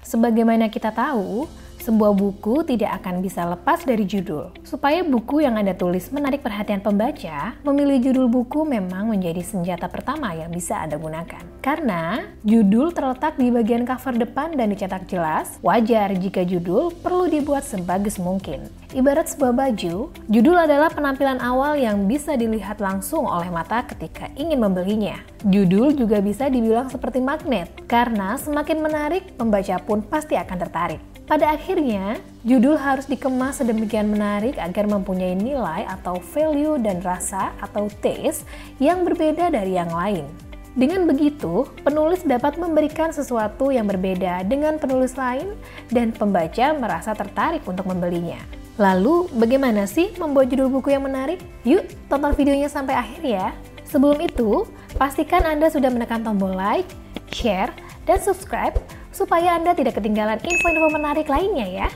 Sebagaimana kita tahu, sebuah buku tidak akan bisa lepas dari judul. Supaya buku yang Anda tulis menarik perhatian pembaca, memilih judul buku memang menjadi senjata pertama yang bisa Anda gunakan. Karena judul terletak di bagian cover depan dan dicetak jelas, wajar jika judul perlu dibuat sebagus mungkin. Ibarat sebuah baju, judul adalah penampilan awal yang bisa dilihat langsung oleh mata ketika ingin membelinya. Judul juga bisa dibilang seperti magnet, karena semakin menarik, pembaca pun pasti akan tertarik. Pada akhirnya, judul harus dikemas sedemikian menarik agar mempunyai nilai atau value dan rasa atau taste yang berbeda dari yang lain. Dengan begitu, penulis dapat memberikan sesuatu yang berbeda dengan penulis lain dan pembaca merasa tertarik untuk membelinya. Lalu, bagaimana sih membuat judul buku yang menarik? Yuk, tonton videonya sampai akhir ya. Sebelum itu, pastikan Anda sudah menekan tombol like, share, dan subscribe supaya Anda tidak ketinggalan info-info menarik lainnya ya.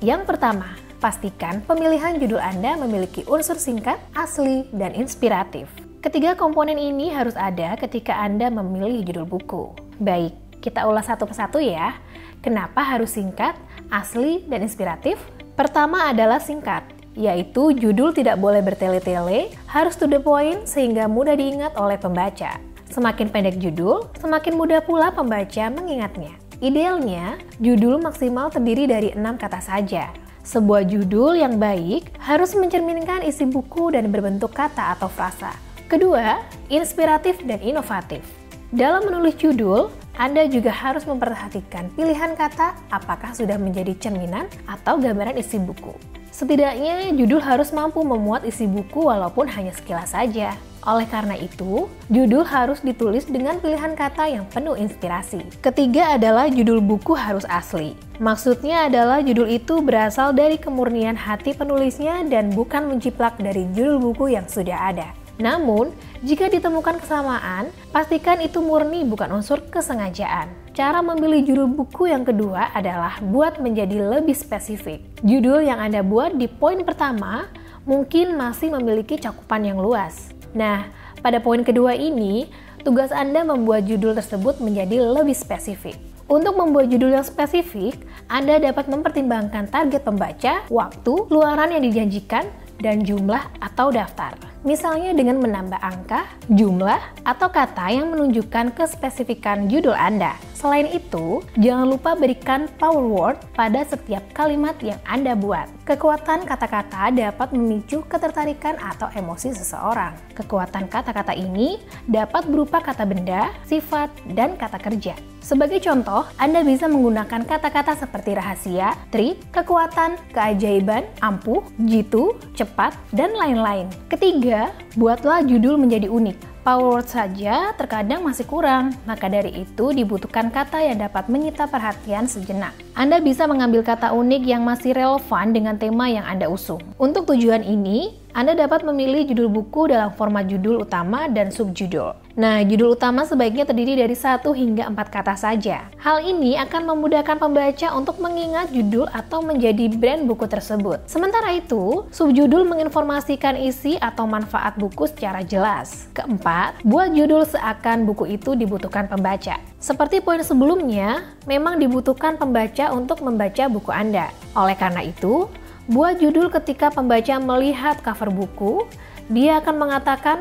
Yang pertama, pastikan pemilihan judul Anda memiliki unsur singkat, asli, dan inspiratif. Ketiga komponen ini harus ada ketika Anda memilih judul buku. Baik, kita ulas satu persatu ya. Kenapa harus singkat, asli, dan inspiratif? Pertama adalah singkat, yaitu judul tidak boleh bertele-tele, harus to the point sehingga mudah diingat oleh pembaca. Semakin pendek judul, semakin mudah pula pembaca mengingatnya. Idealnya, judul maksimal terdiri dari 6 kata saja. Sebuah judul yang baik harus mencerminkan isi buku dan berbentuk kata atau frasa. Kedua, inspiratif dan inovatif. Dalam menulis judul, Anda juga harus memperhatikan pilihan kata apakah sudah menjadi cerminan atau gambaran isi buku. Setidaknya, judul harus mampu memuat isi buku walaupun hanya sekilas saja. Oleh karena itu, judul harus ditulis dengan pilihan kata yang penuh inspirasi. Ketiga adalah judul buku harus asli. Maksudnya adalah judul itu berasal dari kemurnian hati penulisnya dan bukan menjiplak dari judul buku yang sudah ada. Namun, jika ditemukan kesamaan, pastikan itu murni bukan unsur kesengajaan. Cara memilih judul buku yang kedua adalah buat menjadi lebih spesifik. Judul yang Anda buat di poin pertama mungkin masih memiliki cakupan yang luas. Nah, pada poin kedua ini, tugas Anda membuat judul tersebut menjadi lebih spesifik. Untuk membuat judul yang spesifik, Anda dapat mempertimbangkan target pembaca, waktu, luaran yang dijanjikan, dan jumlah atau daftar. Misalnya dengan menambah angka, jumlah, atau kata yang menunjukkan kespesifikan judul Anda. Selain itu, jangan lupa berikan power word pada setiap kalimat yang Anda buat. Kekuatan kata-kata dapat memicu ketertarikan atau emosi seseorang. Kekuatan kata-kata ini dapat berupa kata benda, sifat, dan kata kerja. Sebagai contoh, Anda bisa menggunakan kata-kata seperti rahasia, trik, kekuatan, keajaiban, ampuh, jitu, cepat, dan lain-lain. Ketiga, buatlah judul menjadi unik. Power word saja terkadang masih kurang, maka dari itu dibutuhkan kata yang dapat menyita perhatian sejenak. Anda bisa mengambil kata unik yang masih relevan dengan tema yang Anda usung. Untuk tujuan ini, Anda dapat memilih judul buku dalam format judul utama dan subjudul. Nah, judul utama sebaiknya terdiri dari 1 hingga 4 kata saja. Hal ini akan memudahkan pembaca untuk mengingat judul atau menjadi brand buku tersebut. Sementara itu, subjudul menginformasikan isi atau manfaat buku secara jelas. Keempat, buat judul seakan buku itu dibutuhkan pembaca. Seperti poin sebelumnya, memang dibutuhkan pembaca untuk membaca buku Anda. Oleh karena itu, buat judul ketika pembaca melihat cover buku, dia akan mengatakan,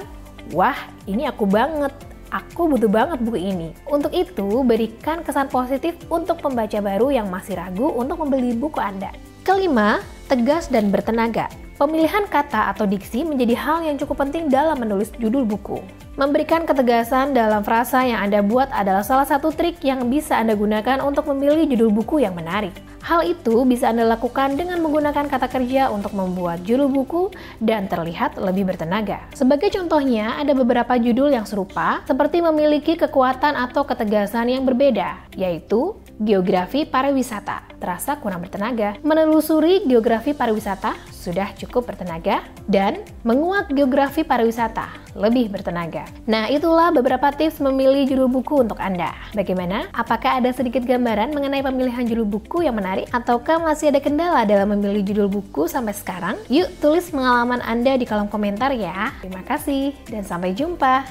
"Wah, ini aku banget. Aku butuh banget buku ini." Untuk itu, berikan kesan positif untuk pembaca baru yang masih ragu untuk membeli buku Anda. Kelima, tegas dan bertenaga. Pemilihan kata atau diksi menjadi hal yang cukup penting dalam menulis judul buku. Memberikan ketegasan dalam frasa yang Anda buat adalah salah satu trik yang bisa Anda gunakan untuk memilih judul buku yang menarik. Hal itu bisa Anda lakukan dengan menggunakan kata kerja untuk membuat judul buku dan terlihat lebih bertenaga. Sebagai contohnya, ada beberapa judul yang serupa, seperti memiliki kekuatan atau ketegasan yang berbeda, yaitu geografi pariwisata, terasa kurang bertenaga. Menelusuri geografi pariwisata, sudah cukup bertenaga. Dan menguak geografi pariwisata, lebih bertenaga. Nah, itulah beberapa tips memilih judul buku untuk Anda. Bagaimana? Apakah ada sedikit gambaran mengenai pemilihan judul buku yang menarik? Ataukah masih ada kendala dalam memilih judul buku sampai sekarang? Yuk, tulis pengalaman Anda di kolom komentar ya. Terima kasih, dan sampai jumpa.